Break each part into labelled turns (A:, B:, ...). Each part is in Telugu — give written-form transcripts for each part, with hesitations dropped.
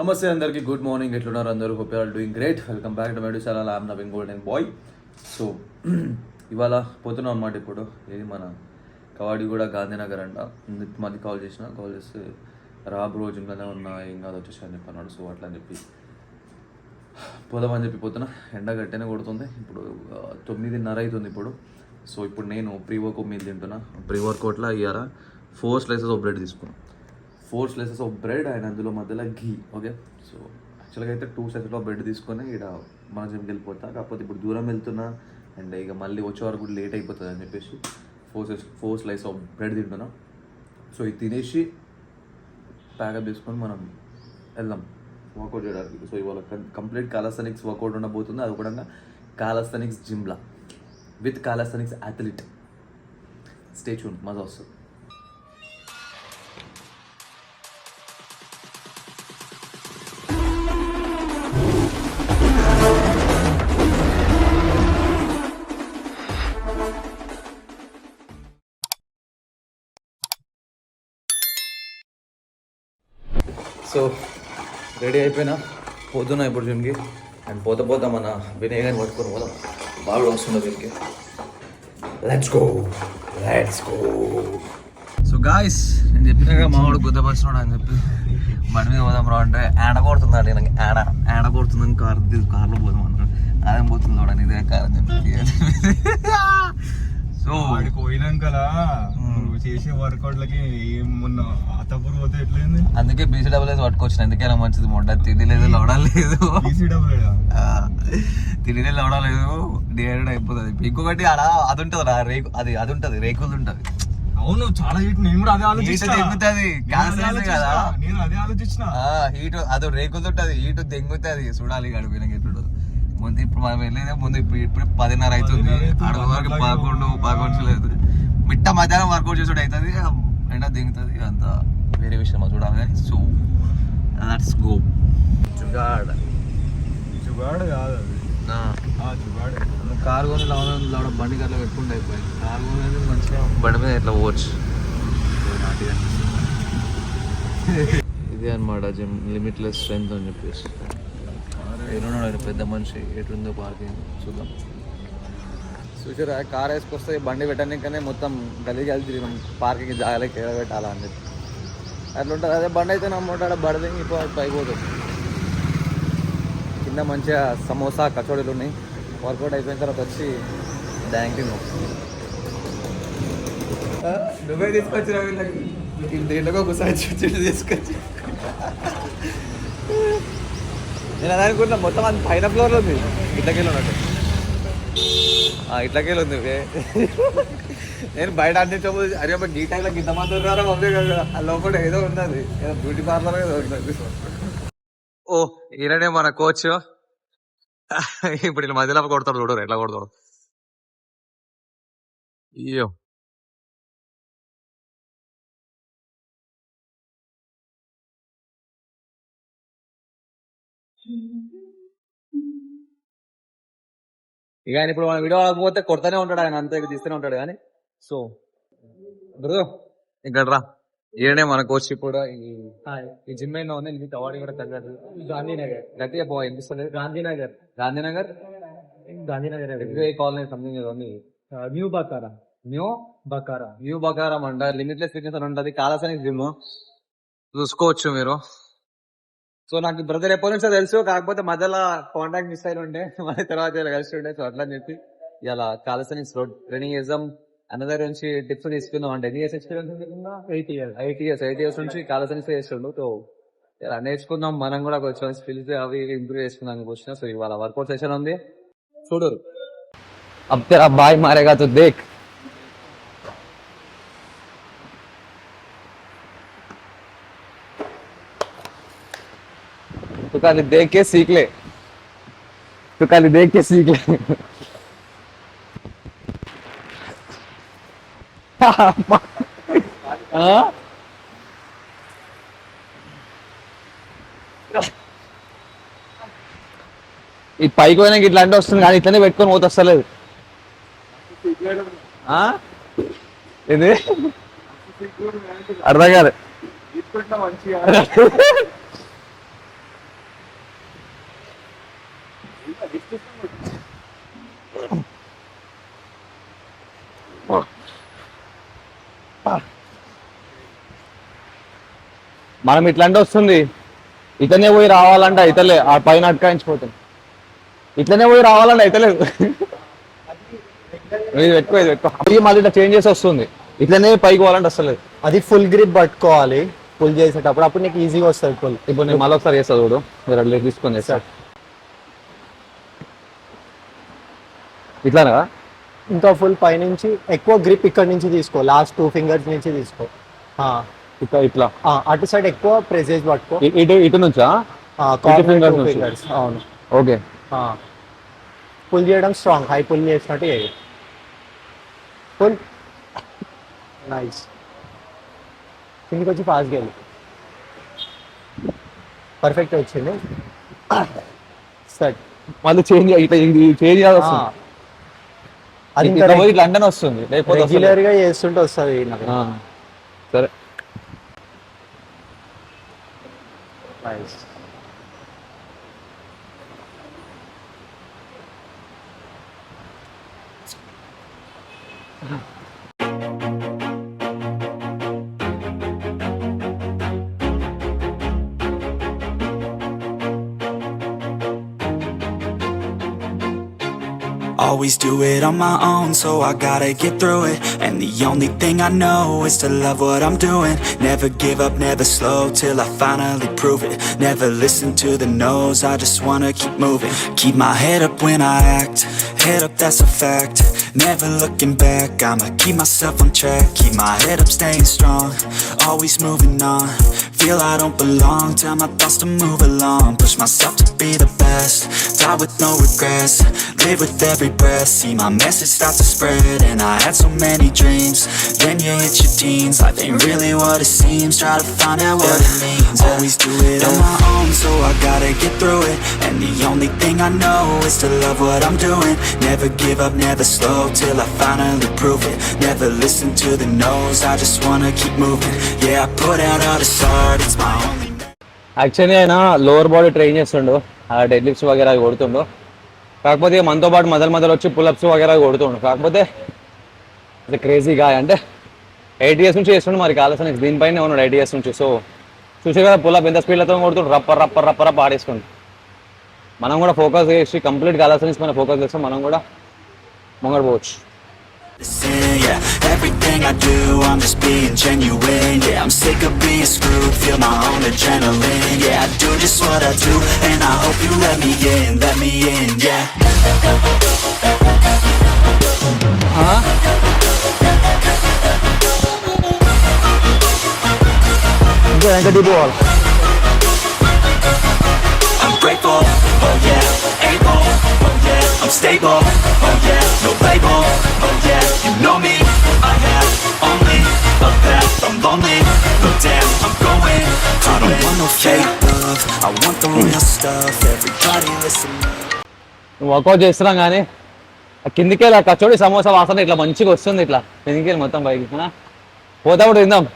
A: నమస్తే అందరికీ, గుడ్ మార్నింగ్. ఎట్లున్నారు అందరూ? Hope you are doing great. Welcome back to my channel. I'm Naveen golden boy. So ఇవాళ పోతున్నాం అన్నమాట. ఇప్పుడు ఇది మన కవాడిగూడ గాంధీనగర్ అంట. మధ్య కాల్ చేస్తే రాబు రోజు ఇంట్లోనే ఉన్నా, ఏం కాదు వచ్చేసి అని చెప్పన్నాడు. సో అట్లా అని చెప్పి పోదామని చెప్పి పోతున్నా. ఎండ గట్టనే కొడుతుంది. ఇప్పుడు 9:30 అవుతుంది ఇప్పుడు. సో ఇప్పుడు నేను ప్రీ వర్కౌట్ మీల్ తింటున్నా. ప్రీ వర్కౌట్లో ఇయ్యారా 4 slices ఆఫ్ బ్రెడ్ తీసుకున్నాను. 4 slices ఆఫ్ బ్రెడ్ అండ్ అందులో మధ్యలో ఘీ. ఓకే, సో యాక్చువల్గా అయితే 2 slices ఆఫ్ బ్రెడ్ తీసుకొని ఇక్కడ మన జిమ్కి వెళ్ళిపోతా. కాకపోతే ఇప్పుడు దూరం వెళ్తున్నా అండ్ ఇక మళ్ళీ వచ్చే వరకు కూడా లేట్ అయిపోతుంది అని చెప్పేసి 4 slices ఆఫ్ బ్రెడ్ తింటున్నా. సో ఇది తినేసి ప్యాకప్ చేసుకొని మనం వెళ్దాం వర్కౌట్ చేయడానికి. సో ఇవాళ కంప్లీట్ కాలస్థెనిక్స్ వర్కౌట్ ఉండబోతుంది. అది కూడా కాలస్థెనిక్స్ జిమ్లా విత్ కాలస్థెనిక్స్ అథ్లీట్. స్టే ట్యూన్, మజా వస్తుంది. సో రెడీ అయిపోయినా, పోతున్నా ఇప్పుడు జిమ్కి. అండ్ పోతా మన వినయ్ గారిని పట్టుకొని పోదాం. బాగా వస్తుంది జిమ్కి. Let's go. సో గాయస్, నేను చెప్పినాక మావాడు గుద్దపరిచినాడు అని చెప్పి బండి మీద పోదాం రా అంటే ఆడ కొడుతుందండి. నాకు ఆడ కొడుతుందని కార్లో పోదాం అన్నాడు. అదేం పోతుంది చూడండి, ఇదే కార్ అని చెప్పి. సో
B: వాడికి పోయినాకలా చేసే వర్కౌట్లకి మొన్న అతపురు పోతే ఎట్లయింది.
A: అందుకే బీసీడబ్ల్యూఎస్ పట్టుకొచ్చిన. ఎందుకైనా మంచిది. మొట్ట తిండి లేదు, లవడలేదు. తిండి లేదు, లవడలేదు, డిహైడ్రేట్ అయిపోతుంది. ఇంకొకటి ఆడ అది ఉంటుంది రా, అది ఉంటుంది, రేకులు ఉంటుంది.
B: అవును, చాలా హీట్. నేను కూడా అదే ఆలోచిస్తున్నా.
A: కదా,
B: నేను అదే ఆలోచించిన.
A: హీట్ అది రేకులు ఉంటుంది, హీట్ దెంగుతుంది. చూడాలి గడిపోయినాక ఎప్పుడు. ముందు ఇప్పుడు మనం వెళ్ళేదే ముందు ఇప్పుడు 10:30 అవుతుంది. అడుగు వరకు 11 లేదు. మిట్ట మధ్యాహ్నం వర్కౌట్ చేసుడు అవుతుంది, ఎండ దిగుతుంది. అంత వేరే విషయం చూడాలి కానీ. So let's go. జుగాడ్
B: కాదు అది, జుగాడ్.
A: కారు కొని లవడ బండి అట్లా పెట్టుకుంటే అయిపోయింది. కారు కొని మంచిగా బండి మీద ఎట్లా పోవచ్చు. ఇదే అనమాట జిమ్ లిమిట్లెస్ స్ట్రెంత్ అని చెప్పేసి. ఎన్నున్నాడు పెద్ద మనిషి, ఎటుందో పార్కింగ్ చూద్దాం. చూసారా, కార్ వేసుకొస్తే బండి పెట్టడానికనే మొత్తం గలీజ్ తిరిగినాం. పార్కింగ్ జాగాలకి ఎక్కడ పెట్టాలా అని చెప్పి అట్లా ఉంటుంది. అదే బండి అయితే నమ్ముంటాడు బడది ఇప్పుడు పైపోతుంది. కింద మంచిగా సమోసా కచోడీలు ఉన్నాయి. వర్కౌట్ అయిపోయిన తర్వాత వచ్చి బ్యాంకింగ్ నువ్వే తీసుకొచ్చిన వీళ్ళకి దీంట్లో ఒకసారి చెట్టు తీసుకొచ్చి. నేను అది అనుకుంటున్నా మొత్తం అది పైన ఫ్లోర్లో ఉంది. ఇట్లకెళ్ళి ఉన్నట్టు ఇట్లకెళ్ళి ఉంది. నేను బయట అందించబోదు. అరే అబ్బా ఈ టైంలో ఇంత మంది ఉన్నారో మమ్మీ కదా, ఆ లోపల ఏదో ఉన్నది, ఏదో బ్యూటీ పార్లర్ ఏదో ఉన్నది. ఓ ఈయననే మన కోచ్. ఇప్పుడు ఇలా మధ్యలో కొడతాడు చూడరు ఎట్లా కొడతాడు. అయ్యో ఇక ఆయన ఇప్పుడు మన వీడియో ఆగకపోతే కొడతానే ఉంటాడు ఆయన, అంతే తీస్తూనే ఉంటాడు. కానీ సో బ్రో ఇక్కడ రా, ఈయనే మన కోచ్. ఇప్పుడు ఈ జిమ్ అయినా ఉంది, ఇది కవాడి కూడా తగ్గదు. గాంధీనగర్ గట్టిగా బాగా వినిపిస్తుంది. గాంధీనగర్ కాలనీ సంథింగ్ ఏదో ఉంది. న్యూ బకారం అంట. లిమిట్లెస్ ఫిట్నెస్ అని ఉంటుంది. కాలస్థెనిక్స్ జిమ్ చూసుకోవచ్చు మీరు. సో నాకు బ్రదర్ ఎప్పటి నుంచో తెలుసు, కాకపోతే మధ్యలో కాంటాక్ట్ మిస్ అయిన ఉండే, మళ్ళీ తర్వాత ఇలా కలిసి ఉండే. సో అట్లా అని చెప్పి ఇలా కాలస్థెనిక్స్ రోడ్ ట్రైనింగ్ చేద్దాం. అందరి నుంచి టిప్స్ తీసుకుందాం. అంటే ఎన్ని ఇయర్స్ ఎక్స్పీరియన్స్ ఉంది? 8 years నుంచి కాలస్థెనిక్స్ చేస్తుండు. సో ఇలా నేర్చుకుందాం మనం కూడా, కొంచెం స్కిల్స్ అవి ఇంప్రూవ్ చేసుకుందాం వచ్చిన. సో ఇవాళ వర్కౌట్ సెషన్ ఉంది, చూడరు. अब तेरा भाई मारेगा तो देख. तू खाली देख के सीख ले. ఈ పైకి పోయినాక ఇట్లాంటి వస్తుంది కానీ ఇట్లనే పెట్టుకొని పోతే వస్తలేదు. ఇది అర్థం కాదు. మనం ఇట్లాంటి వస్తుంది, ఇతనే పోయి రావాలంటే అయితలే, ఆ పైన అట్కాయించిపోతుంది. ఇట్లనే పోయి రావాలంటే అయితలేదు. ఇది పెట్టుకో మళ్ళీ ఇట్లా చేంజ్ చేసి వస్తుంది, ఇట్లనే పైకి పోవాలంటే వస్తలేదు.
C: అది ఫుల్ గ్రిప్ పట్టుకోవాలి పుల్ చేసేటప్పుడు, అప్పుడు నీకు ఈజీగా వస్తుంది పుల్.
A: ఇప్పుడు నేను మళ్ళీ ఒకసారి చేస్తా చూడు, మీరు అట్లా తీసుకొని చేస్తా. ఇట్లానా
C: ఇంకా ఫుల్ పైనుంచి ఎక్కువ గ్రిప్ ఇక్కడ నుంచి తీసుకో, లాస్ట్ 2 ఫింగర్స్ నుంచి తీసుకో.
A: ఇట్లా
C: అటు సైడ్ ఎక్కువ ప్రెసేజ్ పట్టుకో.
A: ఇటు నుంచా?
C: ఫింగర్స్. అవును.
A: ఓకే.
C: పుల్ చేయడం స్ట్రాంగ్, హై పుల్ చేసినట్టు చేయి. పుల్. నైస్. కిందికి వచ్చి ఫాస్ట్గా వెళ్ళి. పర్ఫెక్ట్ వచ్చింది. సెట్.
A: మళ్ళీ చేంజ్ చేంజ్ అది ఇట్లా అంటే వస్తుంది, లేకపోతే
C: రెగ్యులర్ గా చేస్తుంటే వస్తుంది.
A: సరే.
C: Nice.
D: Always do it on my own, so I gotta get through it. And the only thing I know is to love what I'm doing. Never give up, never slow, till I finally prove it. Never listen to the no's, I just wanna keep moving. Keep my head up when I act, head up, that's a fact. Never looking back, I'ma keep myself on track. Keep my head up, staying strong, always moving on. Feel I don't belong, tell my thoughts to move along. Push myself to be the best, die with no regrets. Live with every breath, see my message start to spread. And I had so many dreams, then you hit your teens. Life ain't really what it seems, try to find out what it means. Always do it on my own, so I gotta get through it. And the only thing I know is to love what I'm doing. Never give up, never slow, till I finally prove it. Never listen to the no's, I just wanna keep moving. Yeah, I put out all this art, it's my only.
A: Actually ఆయన లోవర్ బాడీ ట్రైన్ చేస్తుండు, డెడ్ లిఫ్ట్స్ వగేరా కొడుతుండు. కాకపోతే మనతో పాటు మొదలు వచ్చి పుల్అప్స్ వగేరా కొడుతుండు. కాకపోతే అది క్రేజీగా అంటే 8 years నుంచి చేస్తుండు, మరి కావాల్సిన దీనిపైన ఉన్నాడు 8 years నుంచి. సో చూసే కదా పుల్అప్ ఎంత స్పీడ్లతో కొడుతుండు, రప్ప ఆడేసుకుండు. మనం కూడా ఫోకస్ చేసి కంప్లీట్ కావాల్సిన మనం ఫోకస్ చేస్తాం, మనం కూడా ముంగడు పోవచ్చు.
D: Yeah, everything I do, I'm just being genuine. Yeah, I'm sick of being screwed, feel my own adrenaline. Yeah, I do just what I do, and I hope you let me in, yeah. I'm grateful, oh yeah, able, oh yeah, I'm stable, oh yeah, no label, oh yeah, you know me, I have only a path, I'm lonely, but damn, I'm going, I don't want no fake love, I want the real stuff, everybody listen up.
A: Workout చేస్తున్నాం కానీ కిందికి వెళ్ళి కచోడి సమోసా వాసన ఇట్లా మంచిగా వస్తుంది, ఇట్లా కిందికి వెళ్ళి మొత్తం పైకి పోతా కూడా తిందాం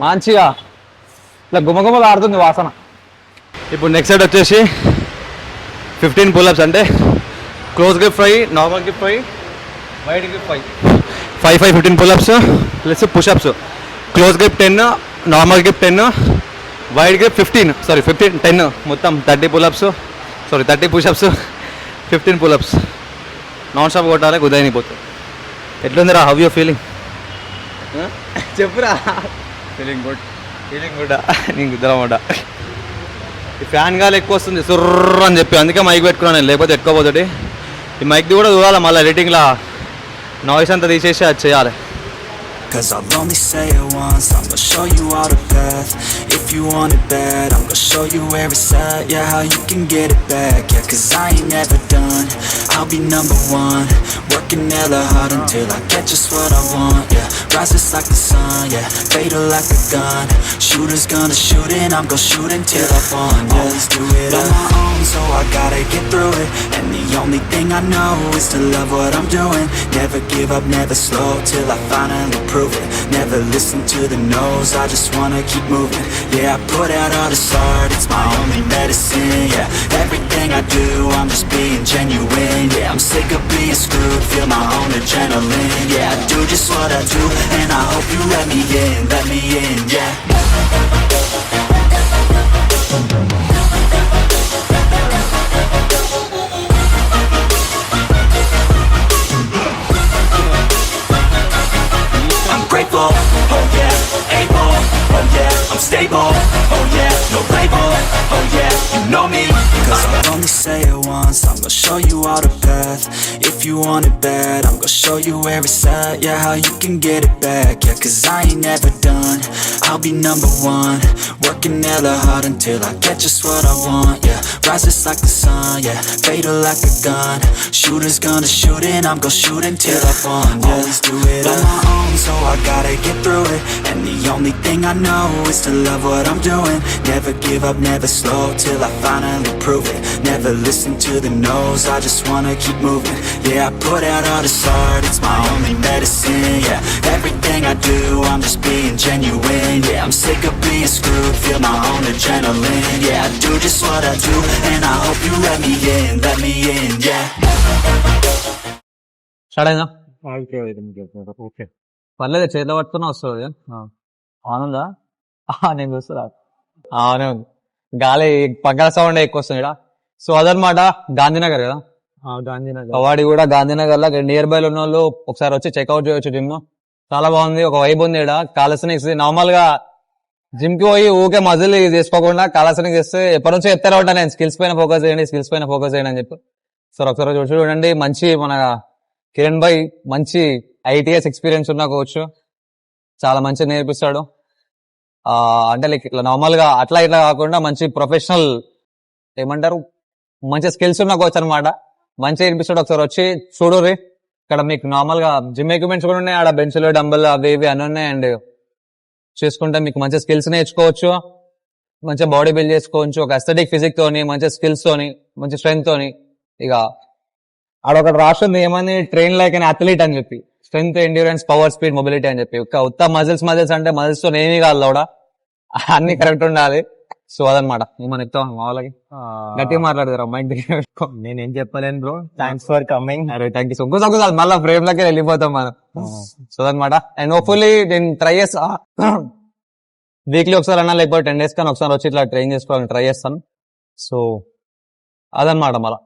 A: మంచిగా, ఇట్లా గుమగుమలు ఆడుతుంది వాసన. ఇప్పుడు నెక్స్ట్ సైడ్ వచ్చేసి 15 పుల్అప్స్, అంటే close grip 5, normal grip 5, wide grip 5, 15 pull-ups plus push-ups. Close grip 10, normal grip 10, wide grip 10 మొత్తం 30 pull-ups, 30 push-ups, 15 pull-ups. Non stop కొట్టాలి, కుదరనిపోతుంది. ఎట్లుంది రా, హౌ యూ ఫీలింగ్? చెప్పురా. ఫీలింగ్ గుడ్ నీకు కుదరమాట. ఈ ఫ్యాన్ గాలి ఎక్కువ వస్తుంది సుర్ర అని చెప్పి, అందుకే మైక్ పెట్టుకున్నాను నేను, లేకపోతే ఎట్టుకోపోతుంది. ఈ మైక్ది కూడా చూడాలి మళ్ళీ ఎడిటింగ్లో నాయిస్ అంతా తీసేసి అది చేయాలి.
D: Cause I'll only say it once, I'm gonna show you all the path. If you want it bad, I'm gonna show you where it's at. Yeah, how you can get it back. Yeah, cause I ain't never done, I'll be number one. Working hella hard until I get just what I want. Yeah, rises like the sun, yeah, fatal like a gun. Shooters gonna shoot and I'm gonna shoot until I won. Yeah, always do it on my own, so I gotta get through it. And the only thing I know is to love what I'm doing. Never give up, never slow, till I finally prove it. Never listen to the no's, I just wanna keep moving. Yeah, I put out all this art, it's my only medicine. Yeah, everything I do, I'm just being genuine. Yeah, I'm sick of being screwed, feel my own adrenaline. Yeah, I do just what I do, and I hope you let me in, yeah. oh yeah, no label, oh yeah, you know me. Cause I'll only say it once, I'm gonna show you all the path. If you want it bad, I'm gonna show you where it's at. Yeah, how you can get it back. Yeah, cause I ain't never done, I'll be number one. Working hella hard until I get just what I want. Yeah, rises like the sun, yeah, fatal like a gun. Shooters gonna shoot and I'm gonna shoot until I fall. Yeah, always do it on my own, so I gotta get through it. And the only thing I know is to love what I'm doing. Never give up, never slow, till I finally prove it. Never listen to the no's, I just wanna keep moving. Yeah, I put out all this art, it's my only medicine. Yeah, everything I do, I'm just being genuine. Yeah, I'm sick of being screwed, feel my own adrenaline. Yeah, I do just what I do, and I hope you let me in, yeah.
E: Start అయిందా?
C: ఓకే
E: పర్లేదు, చేతిలో పట్టుకున్నా వస్తుంది. ఆనందా నేను చూస్తున్నా. అవునే ఉంది, గాలి పక్కన సౌండ్ ఎక్కువ వస్తుంది ఇక్కడ. సో అదనమాట గాంధీనగర్ కదా,
C: గాంధీనగర్
E: కవాడి కూడా గాంధీనగర్ లో నియర్ బై లో ఉన్న వాళ్ళు ఒకసారి వచ్చి చెక్అవుట్ చేయొచ్చు. జిమ్ చాలా బాగుంది, ఒక వైబ్ ఉంది ఇక్కడ. కాలసనిక్స్ నార్మల్ గా జిమ్ కి పోయి ఊకే మజిల్ చేసుకోకుండా కాలసనిక్స్ చేస్తే ఎప్పటి నుంచో చెప్తారా ఉంటా నేను, స్కిల్స్ పైన ఫోకస్ చేయండి, స్కిల్స్ పైన ఫోకస్ చేయండి అని చెప్పి. సో ఒకసారి చూడండి, మంచి మన కిరణ్ భాయ్ మంచి ఐటీఎస్ ఎక్స్పీరియన్స్ ఉన్న కోచ్, చాలా మంచిగా నేర్పిస్తాడు. అంటే లైక్ ఇట్లా నార్మల్ గా అట్లా ఇట్లా కాకుండా మంచి ప్రొఫెషనల్ ఏమంటారు, మంచి స్కిల్స్ ఉన్న కోచ్ అనమాట. మంచిగా నేర్పిస్తాడు, ఒకసారి వచ్చి చూడుర్రి. ఇక్కడ మీకు నార్మల్ గా జిమ్ ఎక్విప్మెంట్స్ కూడా ఉన్నాయి, ఆడ బెంచ్లు డంబల్ అవి ఇవి అన్నీ ఉన్నాయి. అండ్ చేసుకుంటే మీకు మంచి స్కిల్స్ నేర్చుకోవచ్చు, మంచిగా బాడీ బిల్డ్ చేసుకోవచ్చు, ఒక అస్థెటిక్ ఫిజిక్ తోని, మంచి స్కిల్స్ తోని, మంచి స్ట్రెంగ్త్ తోని. ఇక ఆడొకటి రాస్తుంది ఏమని, ట్రైన్ లైక్ అని అథ్లీట్ అని చెప్పి, strength, endurance, power, speed, mobility అని చెప్పి. ఉత్త మజిల్స్ అంటే మజిల్స్ తో ఏమీ కాదు కూడా, అన్ని కరెక్ట్ ఉండాలి. సో అదనమాట. ఏమని చెప్తాం మా వాళ్ళకి, గట్టిగా మాట్లాడతారు మైక్ దగ్గర.
C: నేనేం చెప్పలేను బ్రో, థ్యాంక్స్ ఫర్ కమింగ్.
E: అరే థ్యాంక్ యూ. ఇంకోసారి కాదు, మళ్ళీ ఫ్రేమ్ లకే వెళ్ళిపోతాం మనం. సో అదనమాట. అండ్ హోప్ఫుల్లీ నేను ట్రై చేస్తా, వీక్లీ ఒకసారి అన్నా లేకపోతే 10 days కానీ ఒకసారి వచ్చి ఇట్లా ట్రైన్ చేసుకోవాలని ట్రై చేస్తాను. సో అదనమాట. మళ్ళా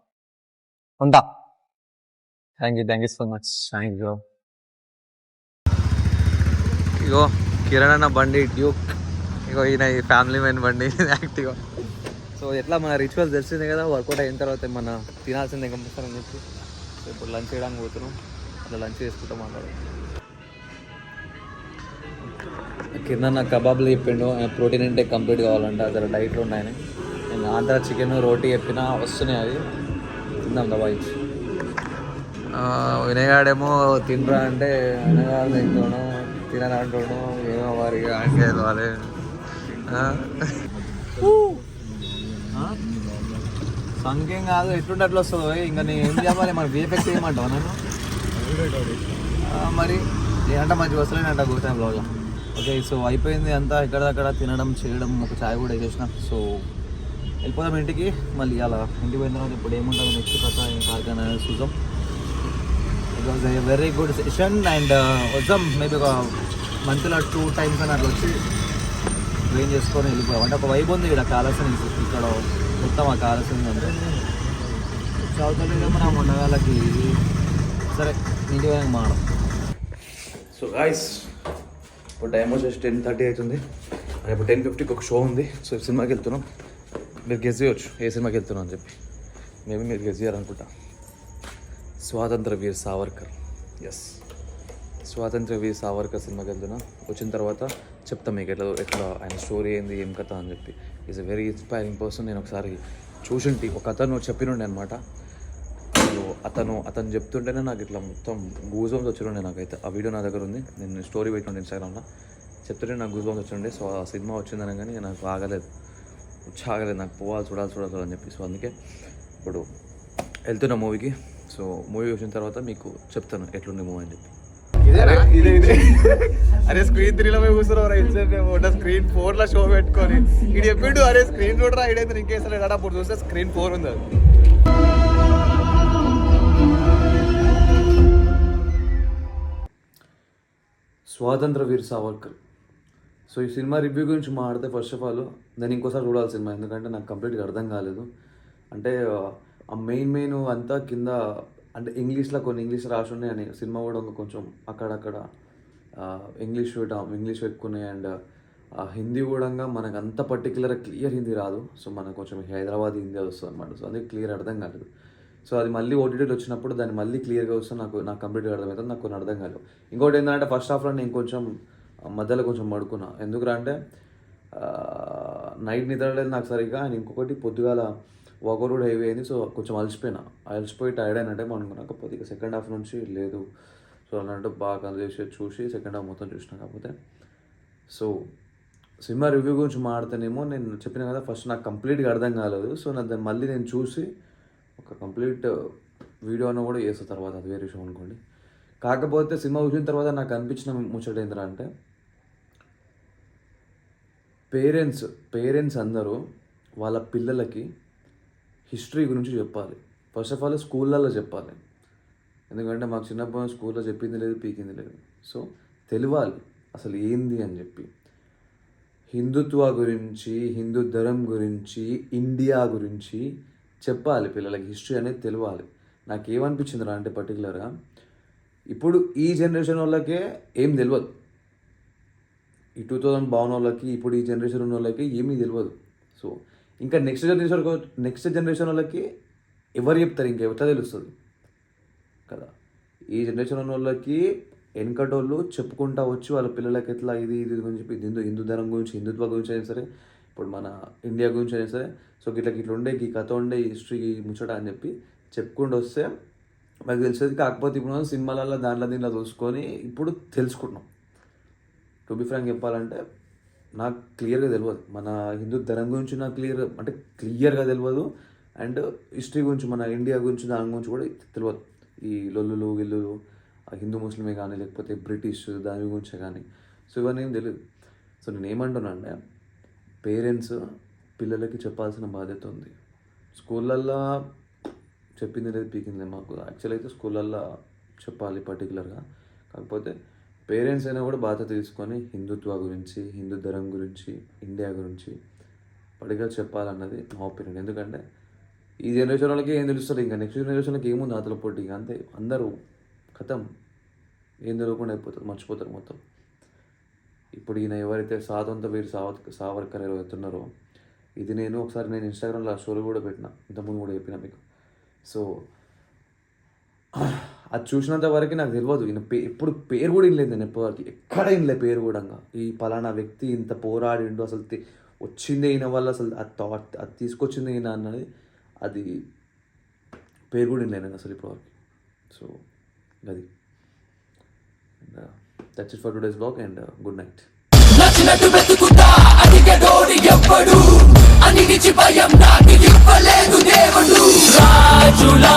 E: ఉంటా. Thank you so much.
C: Thank you.
A: ఇగో కిరణ్ అన్న బండి డ్యూక్, ఇగో ఈయన ఈ ఫ్యామిలీ మెన్ బండి యాక్టివ్. సో ఎట్లా మన రిచువల్స్ తెలిసిందే కదా, వర్కౌట్ అయిన తర్వాత మన తినాల్సిందే కంపల్సరీ అని చెప్పి. సో ఇప్పుడు లంచ్ చేయడానికి పోతున్నాం, అట్లా లంచ్ చేసుకుంటాం మాట్లాడు. కింద నాకు కబాబ్లు చెప్పిండు, ప్రోటీన్ ఇంటే కంప్లీట్ కావాలంటే అసలు డైట్లో ఉన్నాయని. నేను ఆంధ్ర చికెన్ రోటీ చెప్పినా వస్తున్నాయి, అవి తిందాం దబాయి. వినయగాడేమో తినరా అంటే వినయగాడు తింటాను, తినని అంటాడు. ఏమో వారిగా అంటే వాళ్ళే సంఖ్యం కాదు, ఎట్లుంటే అట్లా వస్తుంది. ఇంకా నేను ఏం చెప్పాలి, మన విఎఫ్ఎక్స్ ఏమంటావు నన్ను మరి ఏమంటే మంచిగా వస్తలేనంట గోసాం బ్లాగ్లో. ఓకే, సో అయిపోయింది అంతా, ఎక్కడదక్కడ తినడం చేయడం, ఒక ఛాయ్ కూడా వేసేసిన. సో వెళ్ళిపోదాం ఇంటికి. మళ్ళీ అలా ఇంటికి పోయిన తర్వాత ఇప్పుడు ఏముంటుందో నెక్స్ట్ కథ ఏం కార్ఖానా చూద్దాం. It was a very good session. And వద్దాం మేబీ ఒక మంత్లో 2 times అని అట్లా వచ్చి ట్రైన్ చేసుకొని వెళ్ళిపోయాం. అంటే ఒక వైబ్ ఉంది ఇక్కడ కాలసని, ఇక్కడ మొత్తం ఆ కాలసని అంటే చదువుతుండేమో నా ఉండగాళ్ళకి. సరే ఇంటి పోయాక మాడం. సో గాయ్స్ ఇప్పుడు టైం వచ్చేసి 10:30 అవుతుంది. రేపు 10:50కి ఒక షో ఉంది. సో సినిమాకి వెళ్తున్నాం. మీరు గెస్ చేయవచ్చు ఏ సినిమాకి వెళ్తున్నాం అని చెప్పి. మేబీ మీరు గెస్ చేయాలనుకుంటా. స్వాతంత్ర వీర్ సావర్కర్. ఎస్, స్వాతంత్ర వీర్ సావర్కర్ సినిమాకి వెళ్తున్నా. వచ్చిన తర్వాత చెప్తాం మీకు ఎట్లా ఆయన స్టోరీ ఏంది, ఏం కథ అని చెప్పి. Is a very inspiring person. నేను ఒకసారి చూసింటి, ఒక అతను చెప్పినుండే అనమాట. అతను చెప్తుంటేనే నాకు ఇట్లా మొత్తం గూజ్ బంప్స్ వచ్చిండే నాకైతే. ఆ వీడియో నా దగ్గర ఉంది, నేను స్టోరీ పెట్టిండే ఇన్స్టాగ్రామ్లో. చెప్తుంటే నాకు గూజ్ బంప్స్ వచ్చిండే. సో ఆ సినిమా వచ్చిందని కానీ నాకు ఆగలేదు నాకు చూడాలి అని చెప్పి. సో అందుకే ఇప్పుడు వెళ్తున్నా మూవీకి. సో మూవీ వచ్చిన తర్వాత మీకు చెప్తాను ఎట్లుంది మూవీ అని చెప్పి. ఇదే అరే స్క్రీన్ 3లో పోయి కూర్చున్నావు, స్క్రీన్ 4లో షో పెట్టుకొని ఇది చెప్పిండు. అరే స్క్రీన్ చూడరా, ఇడైతే ఇంకేసలేదు అడా. అప్పుడు చూస్తే స్క్రీన్ 4 ఉంది. అది స్వాతంత్ర వీర్ సావర్కర్. సో ఈ సినిమా రివ్యూ గురించి మాట్లాడితే ఫస్ట్ ఆఫ్ ఆల్ నేను ఇంకోసారి చూడాలి సినిమా, ఎందుకంటే నాకు కంప్లీట్గా అర్థం కాలేదు. అంటే ఆ మెయిన్ అంతా కింద అంటే కొన్ని ఇంగ్లీష్ రాసి ఉన్నాయి అని. సినిమా కూడా కొంచెం అక్కడక్కడ ఇంగ్లీష్ పెట్టుకున్నాయి. అండ్ ఆ హిందీ కూడా మనకు అంత పర్టికులర్ క్లియర్ హిందీ రాదు. సో మనకు కొంచెం హైదరాబాద్ హిందీ వస్తుంది అనమాట. సో అది క్లియర్ అర్థం కాలేదు. సో అది మళ్ళీ ఓటీటీలో వచ్చినప్పుడు దాన్ని మళ్ళీ క్లియర్గా వస్తే నాకు కంప్లీట్గా అర్థమవుతుంది. నాకు కొన్ని అర్థం కాలేదు. ఇంకోటి ఏంటంటే ఫస్ట్ హాఫ్లో నేను కొంచెం మధ్యలో కొంచెం పడుకున్నా. ఎందుకురా అంటే నైట్ నిద్రలేదు నాకు సరిగ్గా. అండ్ ఇంకొకటి పొద్దుగాల వాకౌట్ కూడా హెవీ అయింది. సో కొంచెం అలసిపోయి టైర్డ్ అయినట్టే అనుకున్నాకపోతే ఇక సెకండ్ హాఫ్ నుంచి లేదు. సో అన్నట్టు బాగా కన్వర్సేషన్ చూసి సెకండ్ హాఫ్ మొత్తం చూసిన. కాకపోతే సో సినిమా రివ్యూ గురించి మాట్లాడితేనేమో నేను చెప్పిన కదా ఫస్ట్ నాకు కంప్లీట్గా అర్థం కాలేదు. సో నాకు దాన్ని మళ్ళీ నేను చూసి ఒక కంప్లీట్ వీడియో అన్న కూడా చేస్తా తర్వాత, అది వేరే విషయం అనుకోండి. కాకపోతే సినిమా చూసిన తర్వాత నాకు అనిపించిన ముచ్చట ఏంటంటే అంటే పేరెంట్స్ అందరూ వాళ్ళ పిల్లలకి హిస్టరీ గురించి చెప్పాలి. ఫస్ట్ ఆఫ్ ఆల్ స్కూళ్ళల్లో చెప్పాలి. ఎందుకంటే మాకు చిన్నప్పుడు స్కూల్లో చెప్పింది లేదు, పీకింది లేదు. సో తెలియాలి అసలు ఏంది అని చెప్పి. హిందుత్వ గురించి, హిందూ ధర్మం గురించి, ఇండియా గురించి చెప్పాలి పిల్లలకి. హిస్టరీ అనేది తెలియాలి. నాకేమనిపించిందిరా అంటే పర్టికులర్గా ఇప్పుడు ఈ జనరేషన్ వాళ్ళకే ఏం తెలియదు. ఈ 2000 బాగున్న వాళ్ళకి, ఇప్పుడు ఈ జనరేషన్ ఉన్న వాళ్ళకి ఏమీ తెలియదు. సో ఇంకా నెక్స్ట్ జనరేషన్ వాళ్ళకి ఎవరు చెప్తారు, ఇంకా ఎవరితో తెలుస్తుంది కదా. ఈ జనరేషన్ ఉన్న వాళ్ళకి వెనకటోళ్ళు చెప్పుకుంటా వచ్చి వాళ్ళ పిల్లలకి ఎట్లా ఇది అని చెప్పి హిందూ ధర్మం గురించి, హిందుత్వ గురించి అయినా సరే, ఇప్పుడు మన ఇండియా గురించి అయినా సరే, సో ఇట్లా ఉండే ఈ కథ ఉండే హిస్టరీ ముచ్చట అని చెప్పి చెప్పుకుంటూ వస్తే మనకు తెలిసేది. కాకపోతే ఇప్పుడు మనం సినిమాలలో దీంట్లో చూసుకొని ఇప్పుడు తెలుసుకుంటున్నాం. టు బి ఫ్రాంక్ చెప్పాలంటే నాకు క్లియర్గా తెలియదు. మన హిందూ ధర్మం గురించి నాకు క్లియర్గా తెలియదు. అండ్ హిస్టరీ గురించి, మన ఇండియా గురించి, దాని గురించి కూడా తెలియదు. ఈ లొల్లులు గిల్లులు హిందూ ముస్లిమే కానీ, లేకపోతే బ్రిటిష్ దాని గురించే కానీ, సో ఇవన్నీ ఏం తెలియదు. సో నేను ఏమంటున్నా అంటే పేరెంట్స్ పిల్లలకి చెప్పాల్సిన బాధ్యత ఉంది. స్కూళ్ళల్లో చెప్పింది లేదు, పీకింది లేదు. మాకు యాక్చువల్ అయితే స్కూళ్ళల్లో చెప్పాలి పర్టికులర్గా. కాకపోతే పేరెంట్స్ అయినా కూడా బాధ్యత తీసుకొని హిందుత్వ గురించి, హిందూ ధర్మం గురించి, ఇండియా గురించి పర్టికులర్ చెప్పాలన్నది నా ఒపీనియన్. ఎందుకంటే ఈ జనరేషన్ వాళ్ళకి ఏం తెలుస్తుంది, ఇంకా నెక్స్ట్ జనరేషన్కి ఏముంది ఆతల పోటీ. అంతే, అందరూ కథం ఏం తెలియకుండా అయిపోతుంది, మర్చిపోతారు మొత్తం. ఇప్పుడు ఈయన ఎవరైతే సాధంత వీరు సావర్కర్ ఎవరైతున్నారో, ఇది నేను ఒకసారి ఇన్స్టాగ్రామ్లో స్టోరీ కూడా పెట్టిన, ఇంతకుముందు కూడా చెప్పిన మీకు. సో అది చూసినంత వరకు నాకు తెలియదు. ఈయన ఎప్పుడు పేరు కూడా వినలేదు నేను ఎప్పటివరకు, ఎక్కడ వినలే పేరు కూడా. ఈ పలానా వ్యక్తి ఇంత పోరాడిండు, అసలు వచ్చింది ఈయన వల్ల, అసలు అది తీసుకొచ్చింది ఈయన అన్నది, అది పేరు కూడా వినలేదు నేను అసలు ఇప్పటివరకు. సో అది that's it for today's blog and good night.
F: నచ్చినట్టు వెతుకుతా అడిగడోడి ఎవ్వడు, అన్నిటిచి భయం నాకు ఇవ్వలేదు దేవుడు. రాజులా